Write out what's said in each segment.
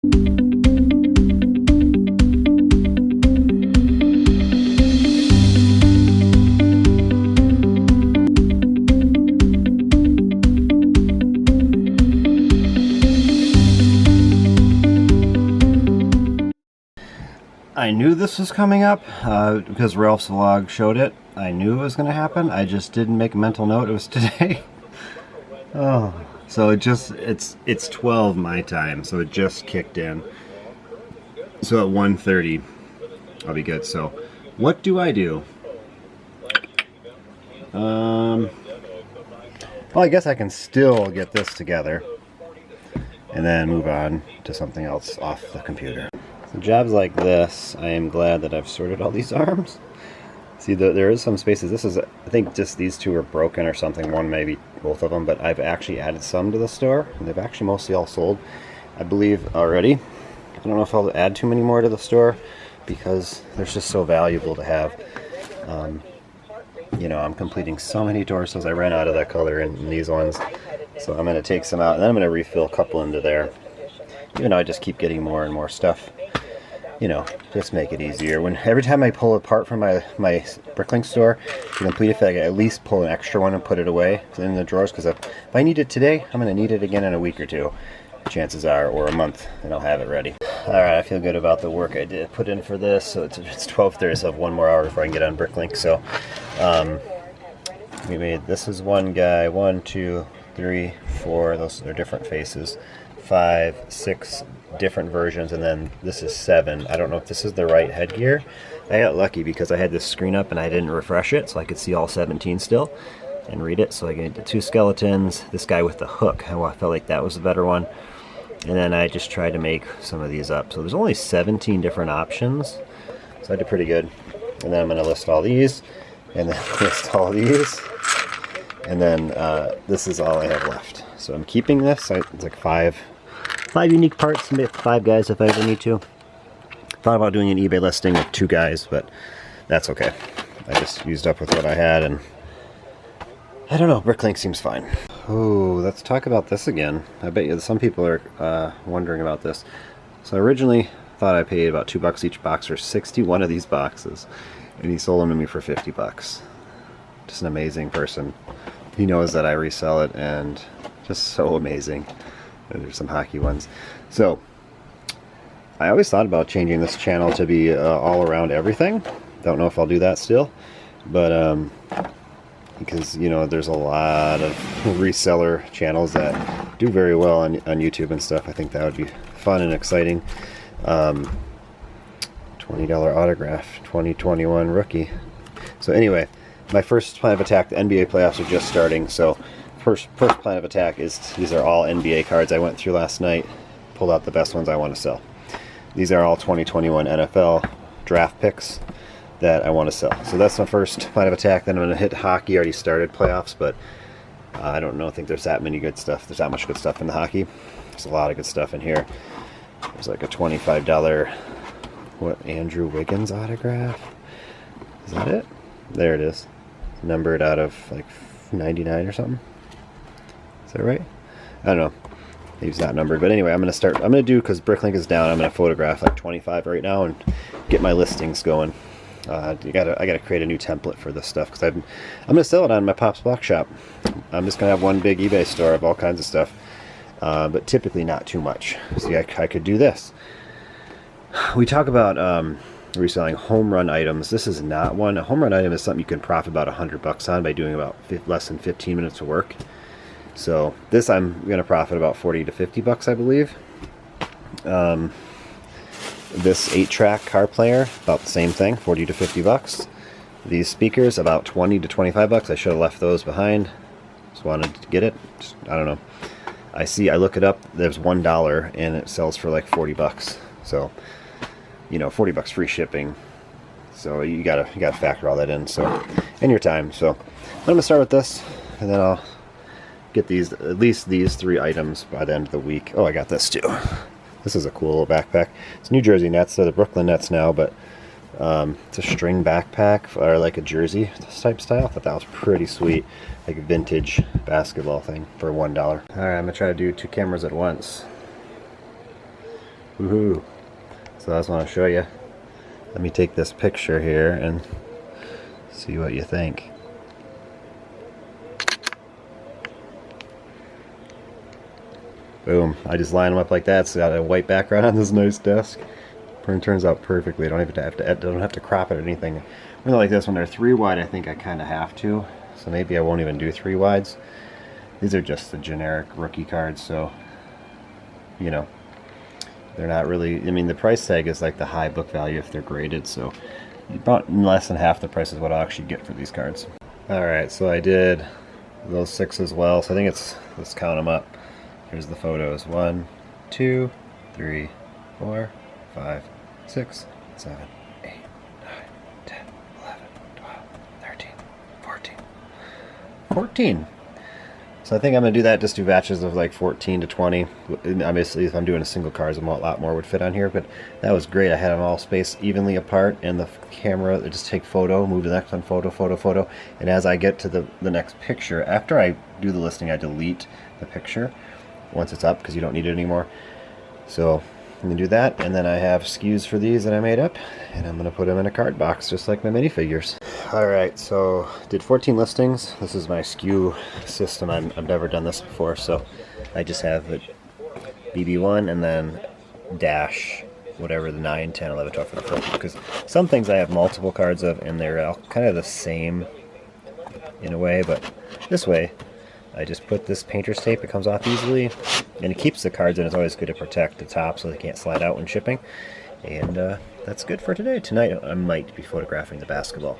I knew this was coming up because Ralph's vlog showed it. I knew it was going to happen. I just didn't make a mental note it was today. Oh, so it's 12 my time, so it just kicked in. So at 1:30 I'll be good. So what do I do? Well, I guess I can still get this together and then move on to something else off the computer. So jobs like this, I am glad that I've sorted all these arms. See, there is some spaces. This is, I think just these two are broken or something, one maybe both of them, but I've actually added some to the store, and they've actually mostly all sold, I believe, already. I don't know if I'll add too many more to the store, because they're just so valuable to have. You know, I'm completing so many torsos, I ran out of that color in these ones, so I'm going to take some out, and then I'm going to refill a couple into there. Even though I just keep getting more and more stuff. You know, just make it easier. Every time I pull apart from my Bricklink store to complete it, I at least pull an extra one and put it away in the drawers, because if I need it today, I'm going to need it again in a week or two, chances are, or a month, and I'll have it ready. Alright, I feel good about the work I did put in for this. So it's 12:30, so I have 1 more hour before I can get on Bricklink. So we made, this is one guy, 1, 2, 3, 4, those are different faces, 5, 6 different versions, and then this is 7. I don't know if this is the right headgear. I got lucky because I had this screen up and I didn't refresh it, so I could see all 17 still and read it. So I get the 2 skeletons, this guy with the hook, I felt like that was a better one, and then I just tried to make some of these up. So there's only 17 different options, so I did pretty good. And then I'm going to list all these, and then list all these, and then this is all I have left. So I'm keeping this. It's like 5 unique parts, 5 guys if I ever need to. Thought about doing an eBay listing with 2 guys, but that's okay. I just used up with what I had, and I don't know, Bricklink seems fine. Oh, let's talk about this again. I bet you some people are wondering about this. So I originally thought I paid about $2 each box for 61 of these boxes, and he sold them to me for 50 bucks. Just an amazing person. He knows that I resell it, and just so amazing. There's some hockey ones. So I always thought about changing this channel to be all around everything. Don't know if I'll do that still, but because, you know, there's a lot of reseller channels that do very well on YouTube and stuff. I think that would be fun and exciting. $20 autograph, 2021 rookie. So anyway, my first plan of attack, the NBA playoffs are just starting, so first plan of attack is, these are all NBA cards I went through last night, pulled out the best ones I want to sell. These are all 2021 NFL draft picks that I want to sell. So that's my first plan of attack. Then I'm going to hit hockey. Already started playoffs, but I don't know. I think there's that many good stuff. There's that much good stuff in the hockey. There's a lot of good stuff in here. There's like a $25, what, Andrew Wiggins autograph? Is that it? There it is. Numbered out of like 99 or something. Is that right? I don't know. He's not numbered, but anyway, I'm gonna do, because Bricklink is down, I'm gonna photograph like 25 right now and get my listings going. I gotta create a new template for this stuff, because I'm gonna sell it on my Pop's Block Shop. I'm just gonna have one big eBay store of all kinds of stuff, but typically not too much. See, I could do this. We talk about reselling home run items. This is not one. A home run item is something you can profit about $100 on by doing about less than 15 minutes of work. So this I'm going to profit about 40 to 50 bucks, I believe. This 8-track car player, about the same thing, 40 to 50 bucks. These speakers, about 20 to 25 bucks. I should have left those behind. Just wanted to get it. I don't know. I look it up. There's $1 and it sells for like 40 bucks. So, you know, 40 bucks free shipping. So you gotta factor all that in. So, and your time. So I'm gonna start with this, and then I'll get these, at least these 3 items by the end of the week. Oh, I got this too. This is a cool little backpack. It's New Jersey Nets. They're the Brooklyn Nets now, but it's a string backpack, or like a jersey type style. I thought that was pretty sweet. Like a vintage basketball thing for $1. Alright, I'm going to try to do 2 cameras at once. Woohoo! So I just want to show you. Let me take this picture here and see what you think. Boom. I just line them up like that, so I got a white background on this nice desk. Print turns out perfectly. I don't even have to crop it or anything. When like this, when they're 3 wide, I think I kind of have to. So maybe I won't even do 3 wides. These are just the generic rookie cards, so you know, they're not really, I mean, the price tag is like the high book value if they're graded, so about less than half the price is what I'll actually get for these cards. Alright, so I did those 6 as well, so I think it's, let's count them up. Here's the photos. 1, 2, 3, 4, 5, 6, 7, 8, 9, 10, 11, 12, 13, 14. 14! So I think I'm going to do that, just do batches of like 14 to 20. Obviously, if I'm doing a single card, a lot more would fit on here, but that was great. I had them all spaced evenly apart, and the camera, just take photo, move to the next one, photo, photo, photo, and as I get to the next picture, after I do the listing, I delete the picture once it's up, because you don't need it anymore. So I'm going to do that, and then I have SKUs for these that I made up, and I'm going to put them in a card box, just like my minifigures. Alright, so did 14 listings. This is my SKU system. I've never done this before, so I just have it BB1 and then dash whatever the 9, 10, 11, 12 for the first, because some things I have multiple cards of, and they're all kind of the same in a way, but this way I just put this painter's tape, it comes off easily, and it keeps the cards in. It's always good to protect the top so they can't slide out when shipping. And that's good for today. Tonight I might be photographing the basketball.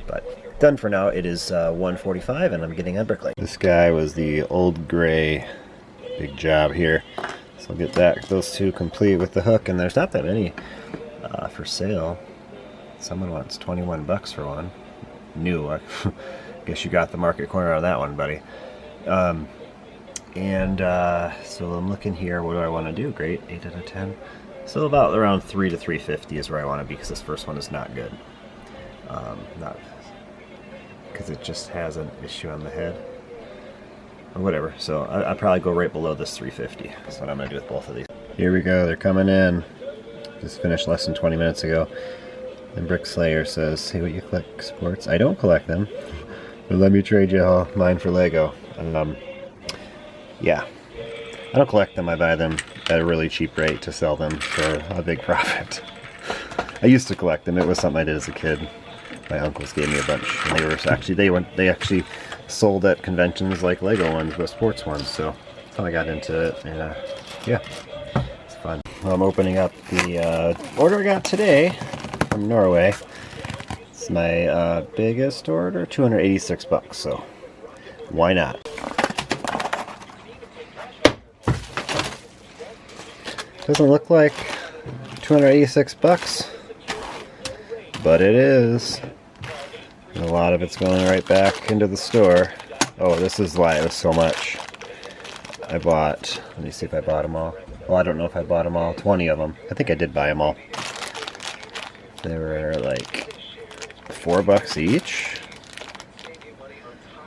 But done for now. It is 1:45 and I'm getting on Bricklink. This guy was the old gray big job here. So I'll get those 2 complete with the hook, and there's not that many for sale. Someone wants 21 bucks for one. New. I guess you got the market corner on that one, buddy. So I'm looking here. What do I want to do? Great. 8 out of 10. So about around 3 to 350 is where I want to be, because this first one is not good. Not because it just has an issue on the head or whatever. So I'll probably go right below this 350. That's what I'm going to do with both of these. Here we go. They're coming in. Just finished less than 20 minutes ago. And Brick Slayer says, "See what you collect, sports." I don't collect them, but let me trade you mine for Lego. And yeah, I don't collect them. I buy them at a really cheap rate to sell them for a big profit. I used to collect them. It was something I did as a kid. My uncles gave me a bunch, and they actually sold at conventions like Lego ones, but sports ones. So that's how I got into it. And yeah, it's fun. Well, I'm opening up the order I got today from Norway. It's my biggest order, 286 bucks. So why not? Doesn't look like 286 bucks, but it is. And a lot of it's going right back into the store. Oh, this is why it was so much. I bought, let me see if I bought them all. Well, I don't know if I bought them all. 20 of them. I think I did buy them all. They were like $4 each.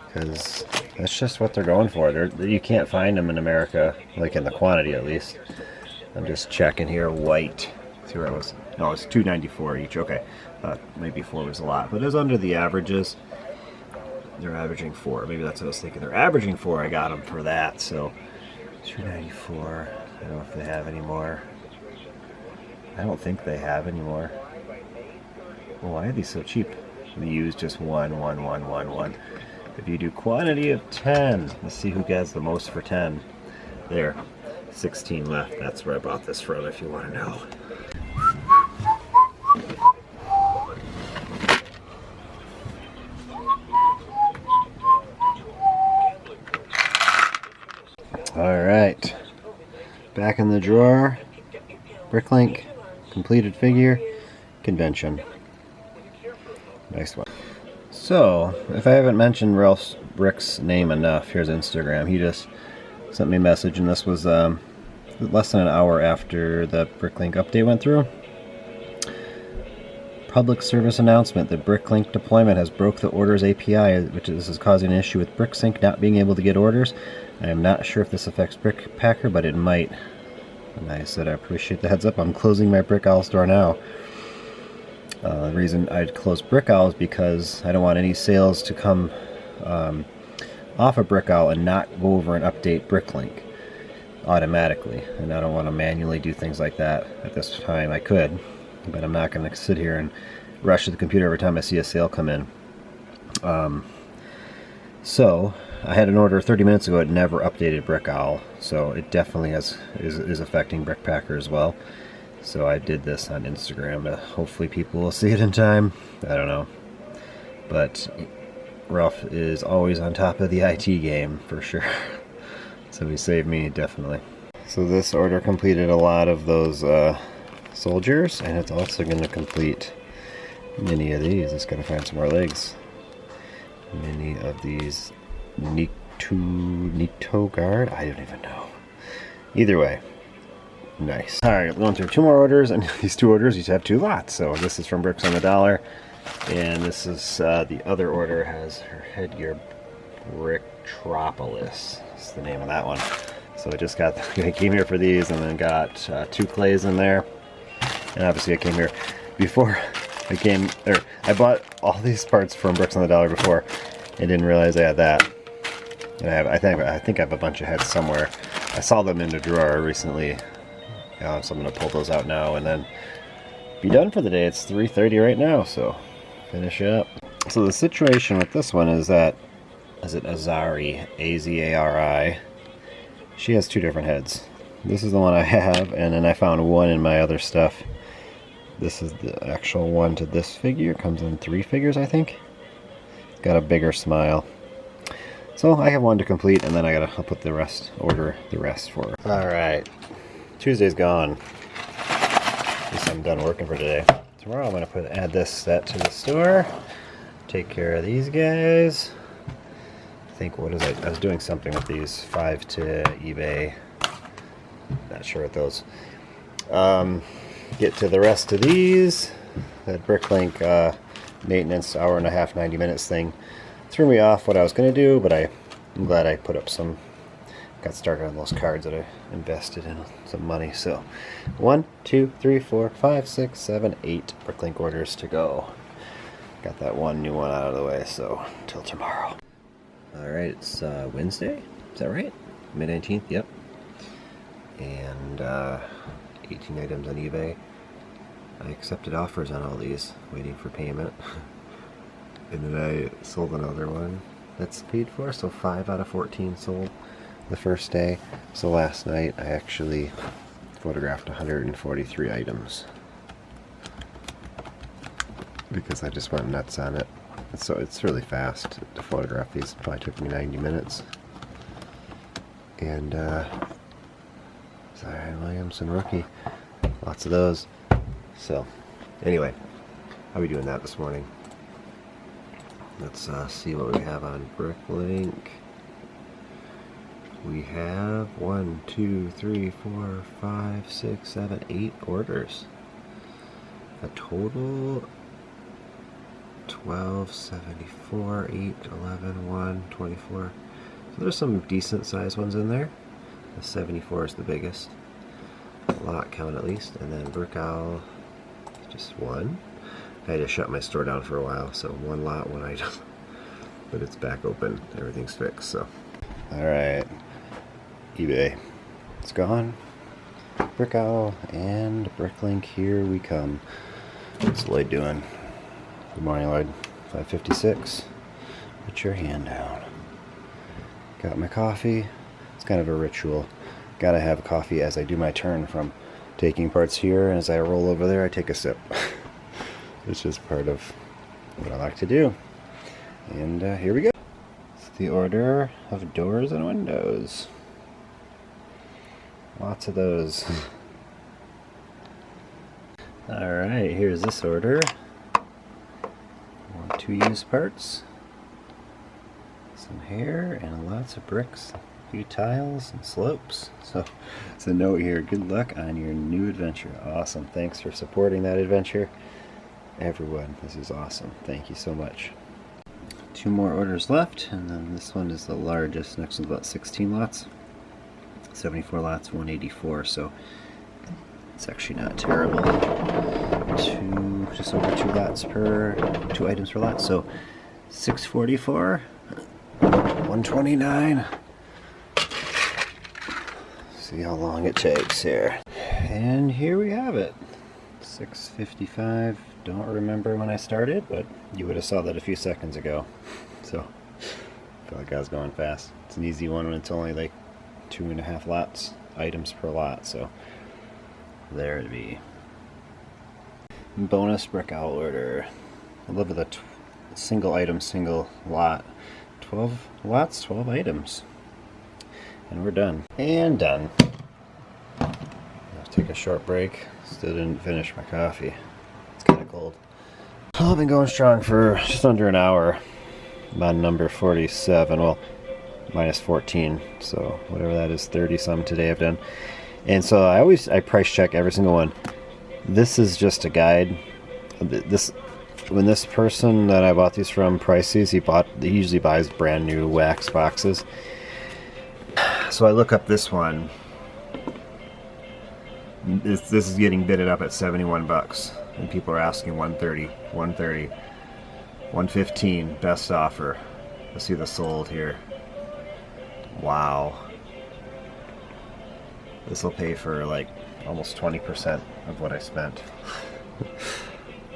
Because that's just what they're going for. You can't find them in America, like in the quantity at least. I'm just checking here. White. See where I was. No, it's $2.94 each. Okay, maybe 4 was a lot, but it was under the averages. They're averaging 4. Maybe that's what I was thinking. They're averaging 4. I got them for that. So $2.94. I don't know if they have any more. I don't think they have any more. Well, why are these so cheap? We use just 1, 1, 1, 1, 1. If you do quantity of 10, let's see who gets the most for 10. There. 16 left. That's where I bought this from, if you want to know. Alright, back in the drawer. Bricklink, completed figure, convention. Nice one. So, if I haven't mentioned Ralph Brick's name enough, here's Instagram. He just sent me a message, and this was less than an hour after the Bricklink update went through. Public service announcement: the Bricklink deployment has broke the orders API, which is causing an issue with BrickSync not being able to get orders. I am not sure if this affects BrickPacker, but it might. And I said I appreciate the heads up. I'm closing my Brick Owl store now. The reason I'd close Brick Owl is because I don't want any sales to come off of Brick Owl and not go over and update Bricklink automatically. And I don't want to manually do things like that at this time. I could, but I'm not going to sit here and rush to the computer every time I see a sale come in. So I had an order 30 minutes ago. It never updated Brick Owl, so it definitely is affecting Brickpacker as well. So I did this on Instagram. Hopefully people will see it in time. I don't know. But Ralph is always on top of the IT game for sure. So he saved me, definitely. So this order completed a lot of those soldiers, and it's also going to complete many of these. It's going to find some more legs. Many of these Nito guard. I don't even know. Either way. Nice. Alright, going through 2 more orders, and these 2 orders each have 2 lots. So this is from Bricks on the Dollar, and this is the other order has her headgear Bricktropolis. That's the name of that one. So I just got, I came here for these, and then got 2 clays in there. And obviously I came here before I bought all these parts from Bricks on the Dollar before, and didn't realize I had that. And I think I have a bunch of heads somewhere. I saw them in a drawer recently. So I'm going to pull those out now and then be done for the day. It's 3:30 right now, so finish up. So the situation with this one is that, is it Azari, A-Z-A-R-I? She has 2 different heads. This is the one I have, and then I found one in my other stuff. This is the actual one to this figure. It comes in 3 figures, I think. It's got a bigger smile. So I have one to complete, and then I'll put the rest, order the rest for her. Alright. Tuesday's gone. At least I'm done working for today. Tomorrow I'm going to add this set to the store. Take care of these guys. I think, what is it? I was doing something with these 5 to eBay. Not sure what those. Get to the rest of these. That Bricklink maintenance hour and a half, 90 minutes thing threw me off what I was going to do, but I'm glad I put up some. Got started on those cards that I invested in some money. So 1, 2, 3, 4, 5, 6, 7, 8 Bricklink orders to go. Got that one new one out of the way, so until tomorrow. Alright, it's Wednesday, is that right? May 19th, yep. And 18 items on eBay. I accepted offers on all these, waiting for payment. And then I sold another one that's paid for, so 5 out of 14 sold the first day. So last night I actually photographed 143 items because I just went nuts on it. So it's really fast to photograph these. It probably took me 90 minutes. And Zion Williamson rookie, lots of those. So anyway, I'll be doing that this morning. Let's see what we have on Bricklink. We have 1, 2, 3, 4, 5, 6, 7, 8 orders. A total 12, 74, 8, 11, 1, 24. So there's some decent sized ones in there. The 74 is the biggest. Lot count at least. And then Brick Owl, just 1. I had to shut my store down for a while, so 1 lot, 1 item. But it's back open. Everything's fixed, so. Alright. eBay. It's gone. Brick Owl and Bricklink, here we come. What's Lloyd doing? Good morning, Lloyd. 5:56. Put your hand down. Got my coffee. It's kind of a ritual. Gotta have coffee as I do my turn from taking parts here, and as I roll over there I take a sip. It's just part of what I like to do. And here we go. It's the order of doors and windows. Lots of those. Alright, here's this order. 2 used parts. Some hair and lots of bricks. A few tiles and slopes. So it's a note here. Good luck on your new adventure. Awesome. Thanks for supporting that adventure. Everyone, this is awesome. Thank you so much. 2 more orders left, and then this one is the largest. Next one's about 16 lots. 74 lots, 184. So It's actually not terrible. Just over 2 items per lot. So 644, 129. See how long it takes here. And here we have it. 6:55. Don't remember when I started, but you would have saw that a few seconds ago. So I feel like I was going fast. It's an easy one when it's only like 2.5 items per lot. So there it be. Bonus brick out order. I love the single item, single lot. 12 lots, 12 items. And we're done. And done. I'll take a short break. Still didn't finish my coffee. It's kind of cold. Well, I've been going strong for just under an hour. I'm on number 47. Well, minus 14. So whatever that is, 30 some today I've done. And so I price check every single one. This is just a guide. When this person that I bought these from priced these, he usually buys brand new wax boxes. So I look up this one. This is getting bidded up at 71 bucks, and people are asking 130, 130, 115, best offer. Let's see the sold here. Wow. This will pay for like almost 20% of what I spent.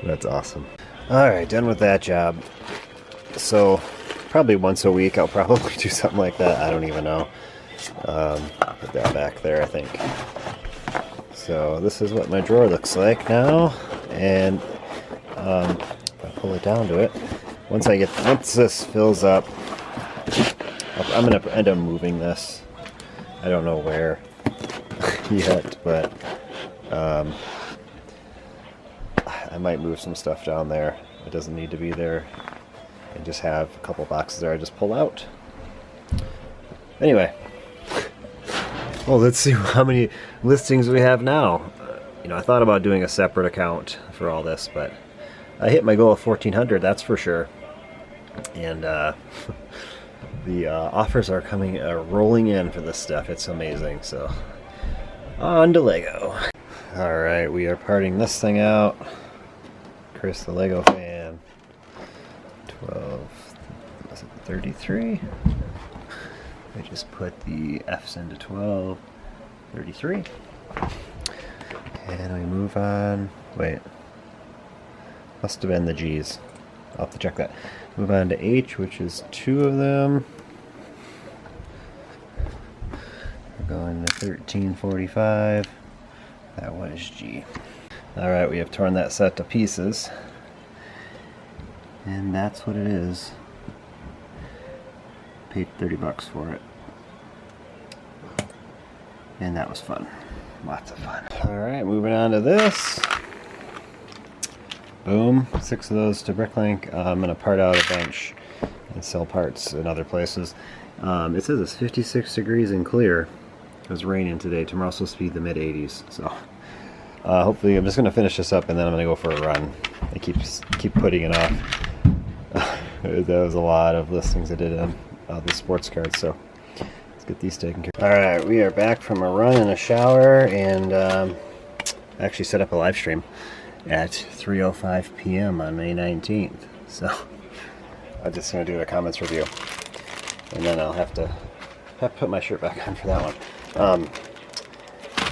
That's awesome. Alright, done with that job. So probably once a week I'll probably do something like that. I don't even know. Put that back there, I think. So this is what my drawer looks like now, and if I pull it down to it, once this fills up, I'm gonna end up moving this. I don't know where yet, but I might move some stuff down there. It doesn't need to be there, and just have a couple boxes there I just pull out. Anyway, well, let's see how many listings we have now. I thought about doing a separate account for all this, but I hit my goal of 1,400, that's for sure. And the offers are rolling in for this stuff. It's amazing. So on to Lego. All right, we are parting this thing out. Chris, the Lego fan. 33. I just put the F's into 12. 33. And we move on. Wait. Must have been the G's. I'll have to check that. Move on to H, which is 2 of them. We're going to 1345. That one is G. Alright, we have torn that set to pieces. And that's what it is. Paid 30 bucks for it. And that was fun. Lots of fun. Alright, moving on to this. Boom. 6 of those to Bricklink. I'm going to part out a bunch and sell parts in other places. It says it's 56 degrees and clear. It was raining today. Tomorrow's supposed to be the mid-80s. So hopefully I'm just going to finish this up and then I'm going to go for a run. I keep putting it off. There was a lot of listings I did on the sports cards, so let's get these taken care of. Alright, we are back from a run and a shower, and I actually set up a live stream at 3:05 p.m. on May 19th. So I'm just going to do a comments review, and then I'll have to put my shirt back on for that one.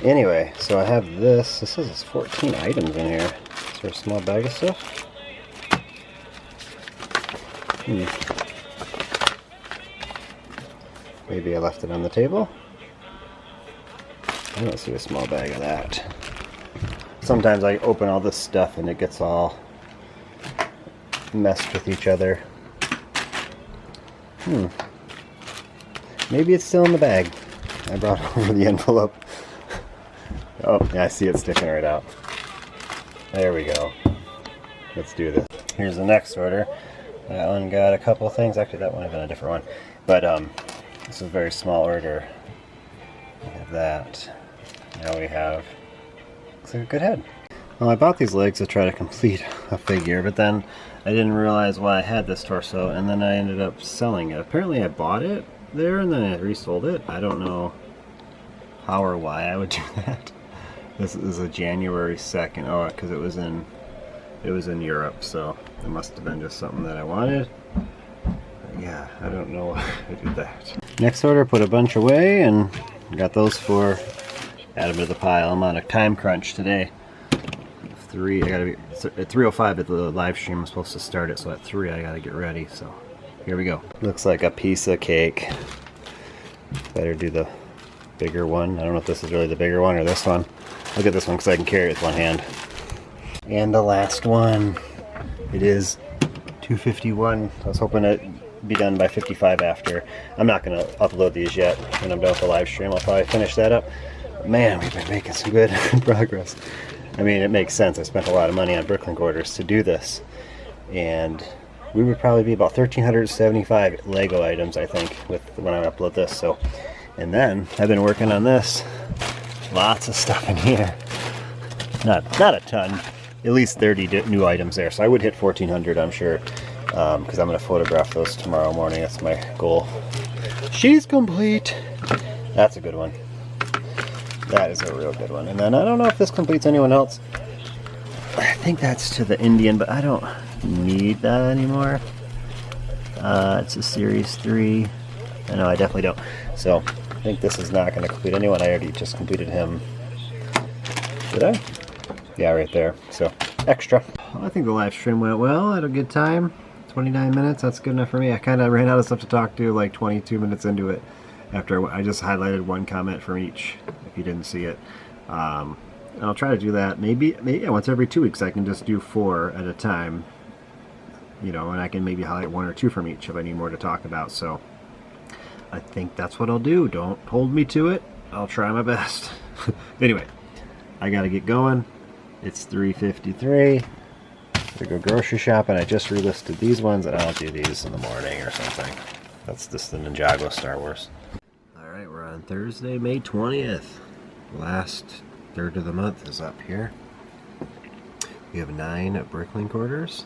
Anyway, so I have this. This says it's 14 items in here. Is there a small bag of stuff? Maybe I left it on the table. I don't see a small bag of that. Sometimes I open all this stuff and it gets all messed with each other. Maybe it's still in the bag. I brought over the envelope. Oh, yeah, I see it sticking right out. There we go. Let's do this. Here's the next order. That one got a couple things. Actually, that one would have been a different one. But this is a very small order. We have that. Now we have, looks like a good head. Well, I bought these legs to try to complete a figure, but then I didn't realize why I had this torso, and then I ended up selling it. Apparently I bought it there and then I resold it. I don't know how or why I would do that. This is a January 2nd. Oh, because it was in Europe, so it must have been just something that I wanted. Yeah, I don't know why I did that. Next order, put a bunch away, and got those four. Add them to the pile. I'm on a time crunch today. 3, I gotta be at 3:05 at the live stream. I'm supposed to start it, so at 3 I gotta get ready. So here we go. Looks like a piece of cake. Better do the bigger one. I don't know if this is really the bigger one or this one. I'll get this one because I can carry it with one hand. And the last one. It is 2:51. I was hoping it'd be done by 55 after. I'm not gonna upload these yet. When I'm done with the live stream, I'll probably finish that up. But man, we've been making some good progress. I mean, it makes sense. I spent a lot of money on Bricklink orders to do this. And we would probably be about 1,375 Lego items, I think, with when I upload this. So, and then I've been working on this. Lots of stuff in here. Not a ton. At least 30 new items there. So I would hit 1,400, I'm sure, because I'm going to photograph those tomorrow morning. That's my goal. She's complete. That's a good one. That is a real good one. And then I don't know if this completes anyone else. I think that's to the Indian, but I don't need that anymore. It's a Series 3. I know I definitely don't. So I think this is not going to complete anyone. I already just completed him. Did I? Yeah, right there. So extra. Well, I think the live stream went well. I had a good time. 29 minutes. That's good enough for me. I kind of ran out of stuff to talk to like 22 minutes into it. After I just highlighted one comment from each, if you didn't see it. And I'll try to do that maybe once every 2 weeks. I can just do 4 at a time, you know, and I can maybe highlight 1 or 2 from each if I need more to talk about. So I think that's what I'll do. Don't hold me to it. I'll try my best. Anyway, I gotta get going. It's 3:53. To go grocery shopping. I just relisted these ones, and I'll do these in the morning or something. That's just the Ninjago Star Wars. Alright, we're on Thursday, May 20th. Last third of the month is up here. We have 9 Bricklink orders.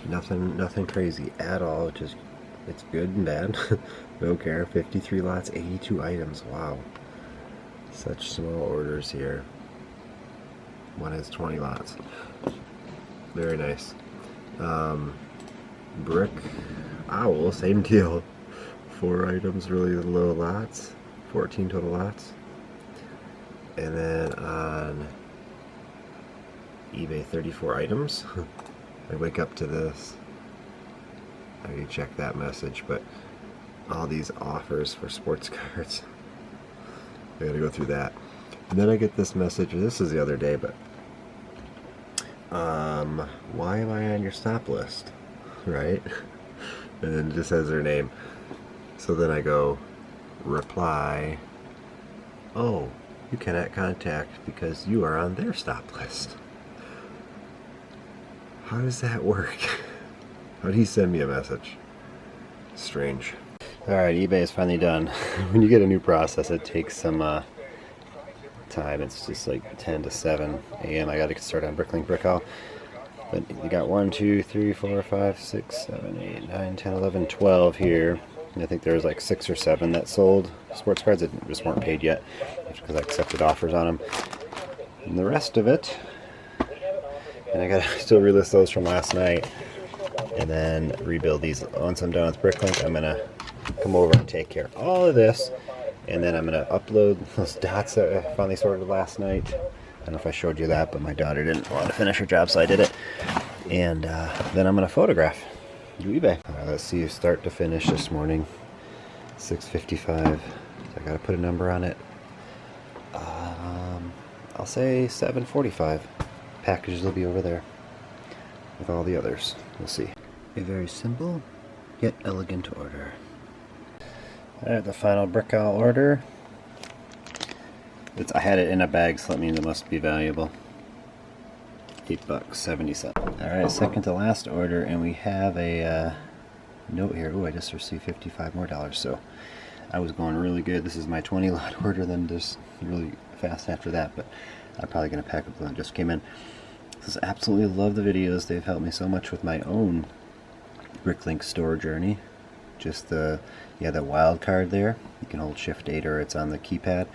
Nothing crazy at all, just it's good and bad. Don't care. 53 lots, 82 items. Wow. Such small orders here. One has 20 lots. Very nice. Brick Owl, same deal. 4 items, really low lots. 14 total lots. And then on eBay, 34 items. I wake up to this. I already checked that message, but all these offers for sports cards. I gotta go through that. And then I get this message, this is the other day, but why am I on your stop list? Right? And then it just says their name. So then I go, reply, oh, you cannot contact because you are on their stop list. How does that work? How did he send me a message? Strange. Alright, eBay is finally done. When you get a new process, it takes some time. It's just like 10 to 7 a.m. I got to get started on Bricklink Brickall. But you got 1, 2, 3, 4, 5, 6, 7, 8, 9, 10, 11, 12 here. And I think there was like 6 or 7 that sold sports cards that just weren't paid yet because I accepted offers on them. And the rest of it, and I gotta still relist those from last night and then rebuild these. Once I'm done with Bricklink, I'm gonna come over and take care of all of this, and then I'm gonna upload those dots that I finally sorted last night. I don't know if I showed you that, but my daughter didn't want to finish her job, so I did it. And then I'm gonna photograph, do eBay. Let's see, start to finish this morning, 6:55. I gotta put a number on it. I'll say 7:45. Packages will be over there with all the others. We'll see. A very simple yet elegant order. Alright, the final Brickall order. I had it in a bag, so that means it must be valuable. $8.70. Alright, second to last order, and we have a note here. Oh, I just received $55 more. So I was going really good. This is my 20 lot order, then just really fast after that, but I'm probably going to pack up the one that just came in. Just absolutely love the videos. They've helped me so much with my own Bricklink store journey. Just the wild card there. You can hold Shift 8 or it's on the keypad.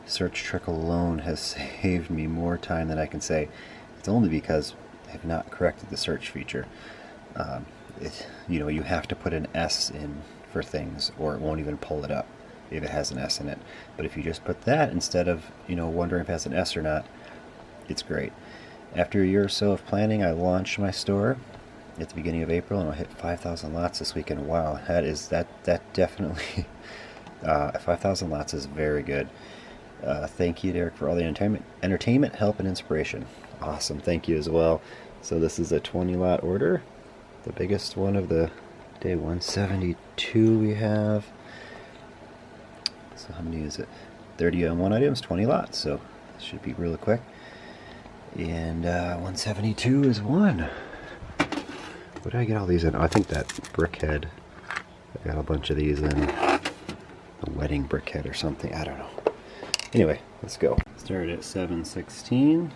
search trick alone has saved me more time than I can say. It's only because I have not corrected the search feature. You have to put an S in for things, or it won't even pull it up if it has an S in it. But if you just put that instead of wondering if it has an S or not, it's great. After a year or so of planning, I launched my store at the beginning of April, and I'll hit 5,000 lots this weekend. Wow, that definitely 5,000 lots is very good. Thank you, Derek, for all the entertainment, help, and inspiration. Awesome, thank you as well. So this is a 20 lot order, the biggest one of the day. 172 we have. So how many is it? 31 items, 20 lots, so this should be really quick. And 172 is one. What did I get all these in? Oh, I think that brickhead. I got a bunch of these in. A wedding brickhead or something. I don't know. Anyway, let's go. Started at 716,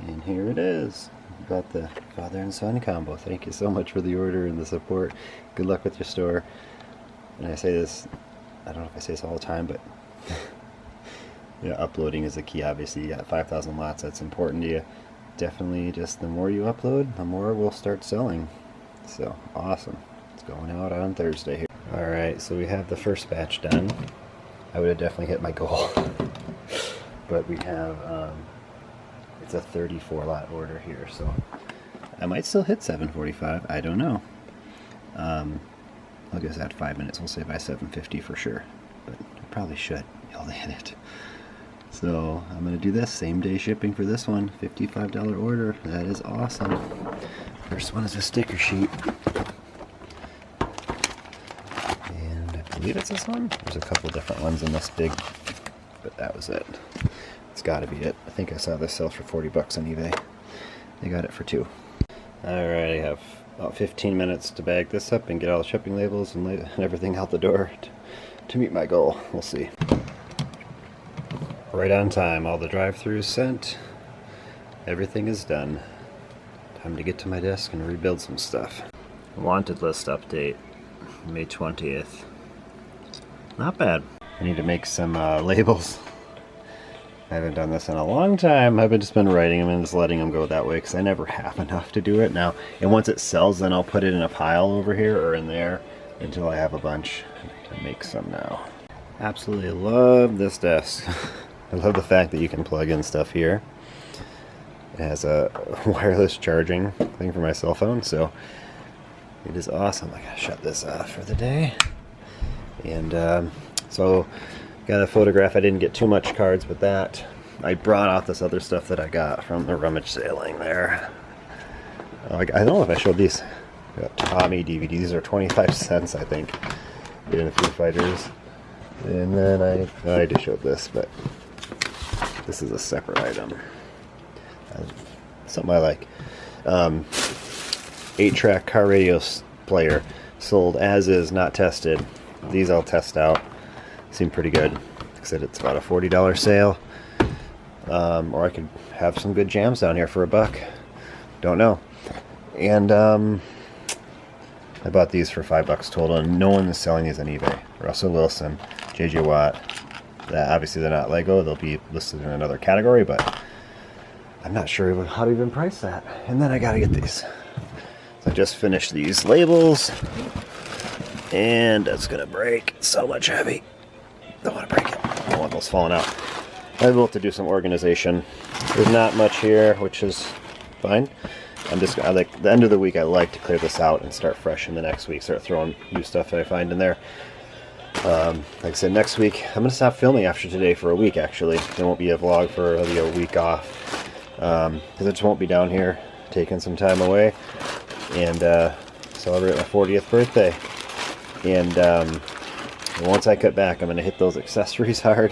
and here it is. Got the father and son combo. Thank you so much for the order and the support. Good luck with your store. And I say this, I don't know if I say this all the time, but yeah, uploading is the key. Obviously, you got 5,000 lots. That's important to you. Definitely, just the more you upload, the more we'll start selling. So awesome. It's going out on Thursday here. All right, so we have the first batch done. I would have definitely hit my goal. But we have, it's a 34 lot order here, so I might still hit 745. I don't know. I'll guess at 5 minutes, we'll say by 750 for sure. But I probably should be able to hit it. So I'm going to do this, same day shipping for this one, $55 order. That is awesome. First one is a sticker sheet. And I believe it's this one. There's a couple different ones in this big, but that was it. It's got to be it. I think I saw this sell for 40 bucks on eBay. They got it for 2. Alright, I have about 15 minutes to bag this up and get all the shipping labels and everything out the door to meet my goal. We'll see. Right on time. All the drive-throughs sent. Everything is done. Time to get to my desk and rebuild some stuff. Wanted list update. May 20th. Not bad. I need to make some labels. I haven't done this in a long time. I've just been writing them and just letting them go that way because I never have enough to do it now. And once it sells, then I'll put it in a pile over here or in there until I have a bunch to make some now. Absolutely love this desk. I love the fact that you can plug in stuff here. It has a wireless charging thing for my cell phone, so it is awesome. I gotta shut this off for the day. And so got a photograph. I didn't get too much cards with that. I brought out this other stuff that I got from the rummage sailing there. I don't know if I showed these. I got Tommy DVDs. These are 25 cents, I think, in the Foo Fighters. And then I just showed this, but this is a separate item. Something I like. 8-track car radio player, sold as is, not tested. These I'll test out. Seem pretty good. Like I said, it's about a $40 sale. Or I could have some good jams down here for $1. Don't know. And I bought these for $5 total, and no one is selling these on eBay. Russell Wilson, JJ Watt. Obviously they're not Lego. They'll be listed in another category, but I'm not sure how to even price that. And then I gotta get these. So I just finished these labels, and it's gonna break. It's so much heavy. Don't want to break it. I don't want those falling out. I'm able to do some organization. There's not much here, which is fine. I like the end of the week. I like to clear this out and start fresh in the next week. Start throwing new stuff that I find in there. Like I said, next week I'm gonna stop filming after today for a week. Actually, there won't be a vlog for a week off because I just won't be down here taking some time away and celebrate my 40th birthday. And once I cut back, I'm going to hit those accessories hard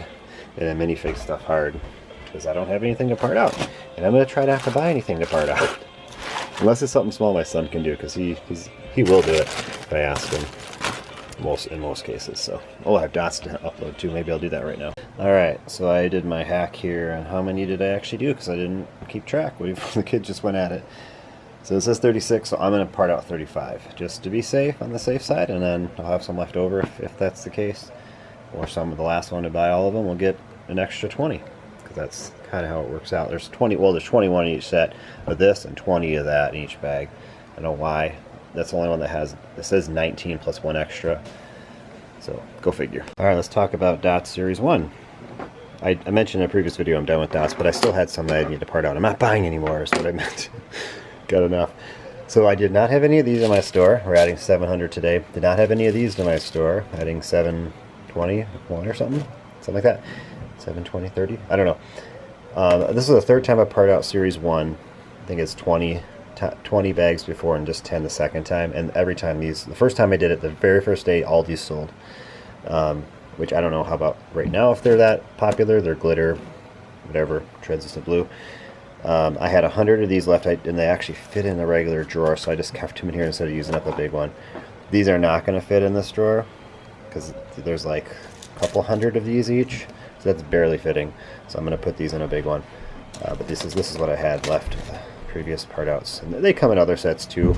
and then minifig stuff hard because I don't have anything to part out. And I'm going to try not to buy anything to part out. Unless it's something small my son can do, because he will do it if I ask him in most cases. So, I have dots to upload too. Maybe I'll do that right now. Alright, so I did my hack here on how many did I actually do because I didn't keep track. The kid just went at it. So it says 36, so I'm going to part out 35, just to be safe, on the safe side, and then I'll have some left over if that's the case. Or some of the last one to buy all of them will get an extra 20, because that's kind of how it works out. There's 20, well, there's 21 in each set of this and 20 of that in each bag. I don't know why. That's the only one that has, it says 19 plus 1 extra. So go figure. All right, let's talk about Dots Series 1. I mentioned in a previous video I'm done with Dots, but I still had some that I need to part out. I'm not buying anymore is what I meant. Got enough. So I did not have any of these in my store. We're adding 700 today. Did not have any of these in my store. Adding 721 or something like that. 720, 30? I don't know. This is the third time I part out Series 1. I think it's 20 bags before and just 10 the second time. And every time the first time I did it, the very first day, all these sold. Which I don't know how about right now if they're that popular. They're glitter, whatever, translucent blue. I had 100 of these left, and they actually fit in a regular drawer, so I just kept them in here instead of using up a big one. These are not going to fit in this drawer because there's like a couple hundred of these each, so that's barely fitting. So I'm going to put these in a big one. But this is what I had left of the previous part outs, and they come in other sets too.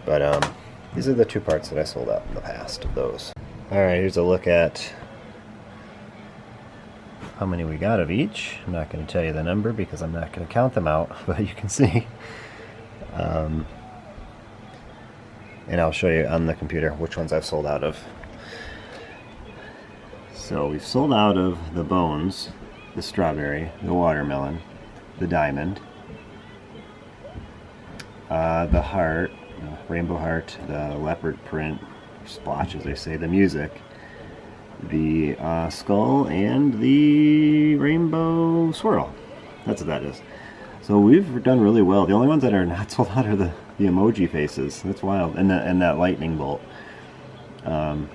But these are the 2 parts that I sold out in the past of those. Alright, here's a look at how many we got of each. I'm not going to tell you the number because I'm not going to count them out, but you can see. And I'll show you on the computer which ones I've sold out of. So we've sold out of the bones, the strawberry, the watermelon, the diamond, the heart, rainbow heart, the leopard print, splotch as they say, the music, the skull, and the rainbow swirl. That's what that is. So we've done really well. The only ones that are not sold out are the emoji faces. That's wild. And that lightning bolt. So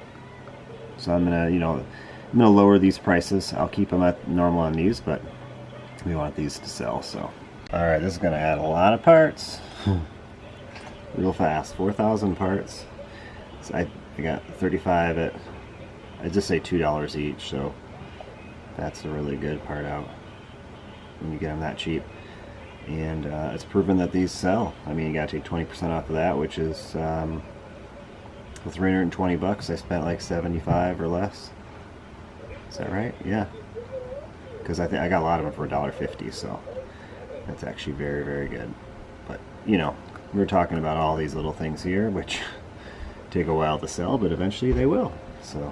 I'm gonna lower these prices. I'll keep them at normal on these, but we want these to sell. So all right, this is gonna add a lot of parts real fast. 4,000 parts. So I got 35 at, I just say $2 each, so that's a really good part out when you get them that cheap. And it's proven that these sell. I mean, you gotta take 20% off of that, which is with 320 bucks. I spent like 75 or less. Is that right? Yeah. Because I think I got a lot of them for $1.50, so that's actually very, very good. But you know, we're talking about all these little things here, which take a while to sell, but eventually they will. So,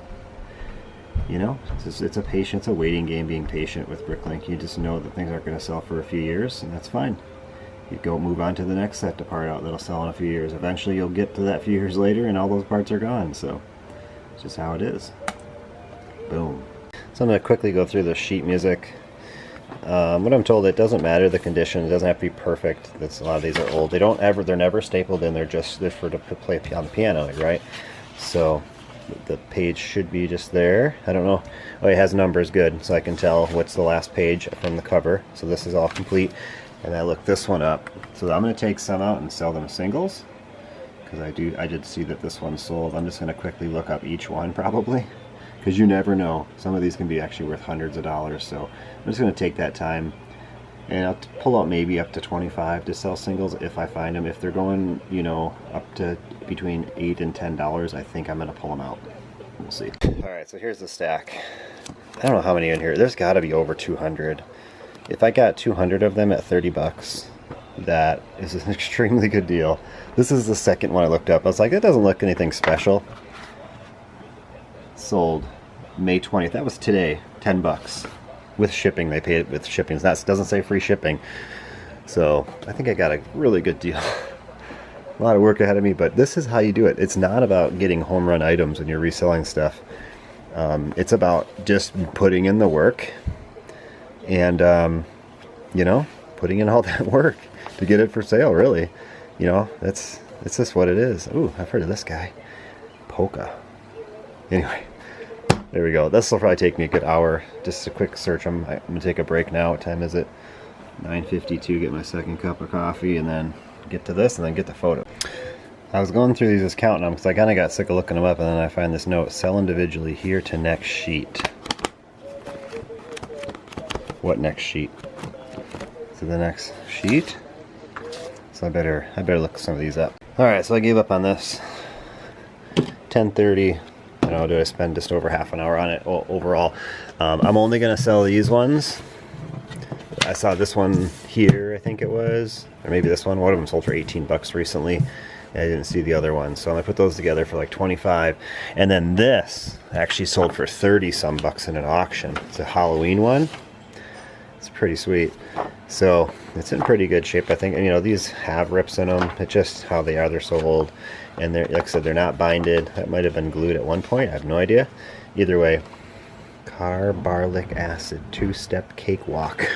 you know, it's a patience, a waiting game, being patient with Bricklink. You just know that things aren't going to sell for a few years, and that's fine. You go move on to the next set to part out that'll sell in a few years. Eventually you'll get to that few years later and all those parts are gone. So it's just how it is. Boom. So I'm going to quickly go through the sheet music. What I'm told, it doesn't matter the condition. It doesn't have to be perfect. A lot of these are old. They're never stapled in. They're for to play on the piano, right? So the page should be just there. I don't know. Oh, it has numbers. Good. So I can tell what's the last page from the cover. So this is all complete. And I looked this one up. So I'm going to take some out and sell them singles, because I did see that this one sold. I'm just going to quickly look up each one probably, because you never know. Some of these can be actually worth hundreds of dollars. So I'm just going to take that time, and I'll pull out maybe up to 25 to sell singles if I find them. If they're going, you know, up to between $8 and $10, I think I'm going to pull them out. We'll see. All right, so here's the stack. I don't know how many in here. There's got to be over 200. If I got 200 of them at 30 bucks, that is an extremely good deal. This is the second one I looked up. I was like, it doesn't look anything special. Sold May 20th. That was today. 10 bucks. With shipping. They paid it with shipping. That doesn't say free shipping. So I think I got a really good deal. A lot of work ahead of me, but this is how you do it. It's not about getting home run items when you're reselling stuff. It's about just putting in the work and, you know, putting in all that work to get it for sale, really. You know, it's just what it is. Ooh, I've heard of this guy. Polka. Anyway, there we go. This will probably take me a good hour. Just a quick search. I'm going to take a break now. What time is it? 9:52. Get my second cup of coffee and then get to this and then get the photo. I was going through these, just counting them, because I kind of got sick of looking them up, and then I find this note: sell individually here to next sheet. What next sheet? So the next sheet? So I better look some of these up. Alright, so I gave up on this. 10:30, don't know, did I spend just over half an hour on it overall. I'm only going to sell these ones. I saw this one here, I think it was, or maybe this one. One of them sold for 18 bucks recently. I didn't see the other one, so I'm gonna put those together for like 25. And then this actually sold for 30 some bucks in an auction. It's a Halloween one. It's pretty sweet. So it's in pretty good shape, I think. And you know, these have rips in them. It's just how they are. They're so old, and they're, like I said, they're not binded. That might have been glued at one point. I have no idea. Either way, carbolic acid 2-step cakewalk.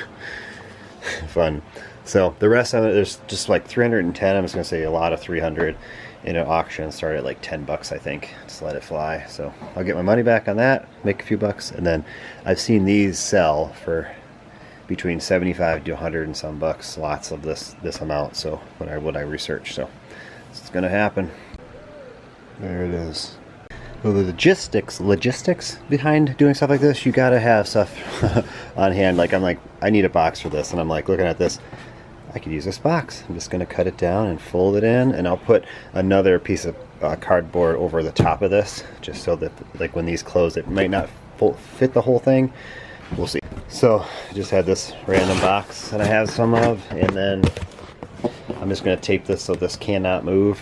Fun. So the rest of it, there's just like 310. I'm just gonna say a lot of 300 in an auction. Started at like 10 bucks, I think. Just let it fly. So I'll get my money back on that, make a few bucks, and then I've seen these sell for between 75 to 100 and some bucks. Lots of this amount. So what I researched. So it's gonna happen. There it is. Well, the logistics behind doing stuff like this, you gotta have stuff on hand. Like I'm like, I need a box for this, and I'm like looking at this, I could use this box. I'm just gonna cut it down and fold it in, and I'll put another piece of cardboard over the top of this, just so that like when these close, it might not fit the whole thing. We'll see. So I just had this random box that I have some of, and then I'm just gonna tape this so this cannot move,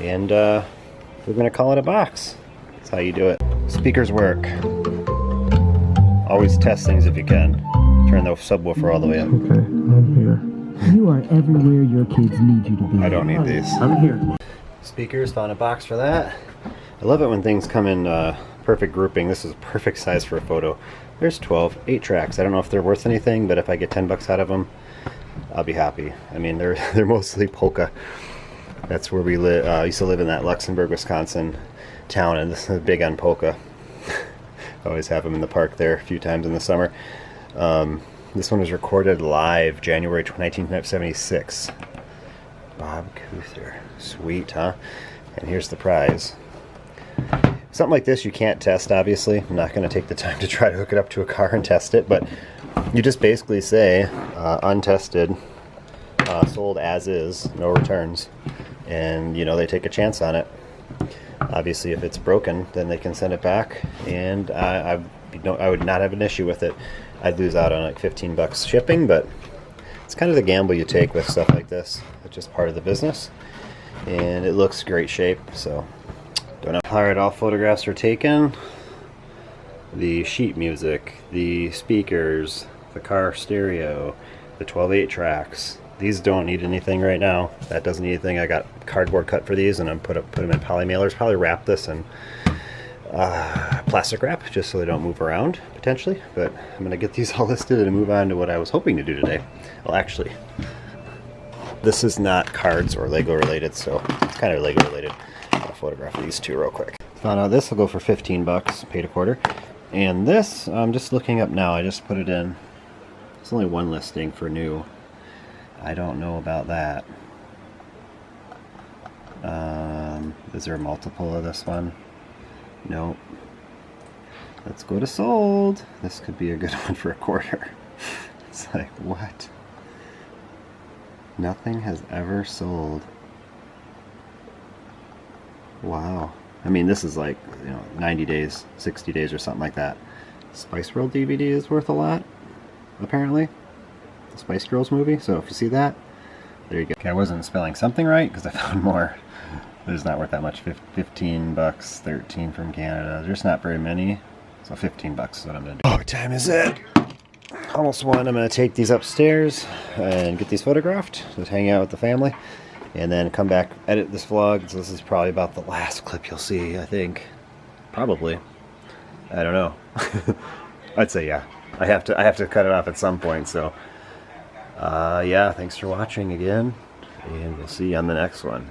and we're gonna call it a box. That's how you do it. Speakers work. Always test things if you can. Turn the subwoofer all the way up. Okay, I'm here. You are everywhere your kids need you to be. I don't need these. I'm here. Speakers, found a box for that. I love it when things come in perfect grouping. This is a perfect size for a photo. There's 12, 8 tracks. I don't know if they're worth anything, but if I get 10 bucks out of them, I'll be happy. I mean, they're mostly polka. That's where we live. I used to live in that Luxembourg, Wisconsin town, and this is big on polka. I always have them in the park there a few times in the summer. This one was recorded live January 1976. Bob Cuther. Sweet, huh? And here's the prize. Something like this you can't test, obviously. I'm not going to take the time to try to hook it up to a car and test it, but you just basically say untested, sold as is, no returns. And you know, they take a chance on it. Obviously if it's broken, then they can send it back, and I would not have an issue with it. I'd lose out on like 15 bucks shipping, but it's kind of the gamble you take with stuff like this. It's just part of the business, and it looks great shape, so don't know. Alright, all photographs are taken. The sheet music, the speakers, the car stereo, the 12/8 tracks. These don't need anything right now. That doesn't need anything. I got cardboard cut for these, and I'm put them in poly mailers. Probably wrap this in plastic wrap just so they don't move around potentially. But I'm gonna get these all listed and move on to what I was hoping to do today. Well, actually, this is not cards or Lego related, so it's kind of Lego related. I'll photograph these two real quick. Found out this will go for 15 bucks. Paid a quarter. And this, I'm just looking up now. I just put it in. It's only one listing for new. I don't know about that. Is there a multiple of this one? Nope. Let's go to sold. This could be a good one for a quarter. It's like, what? Nothing has ever sold. Wow. I mean, this is like, you know, 90 days, 60 days or something like that. Spice World DVD is worth a lot, apparently. The Spice Girls movie. So if you see that, there you go. Okay, I wasn't spelling something right because I found more. There's not worth that much. 15 bucks, 13 from Canada. There's not very many. So 15 bucks is what I'm going to do. Oh, what time is it? Almost 1. I'm going to take these upstairs and get these photographed. Just hang out with the family. And then come back, edit this vlog. So this is probably about the last clip you'll see, I think. Probably. I don't know. I'd say yeah. I have to cut it off at some point, so yeah, thanks for watching again, and we'll see you on the next one.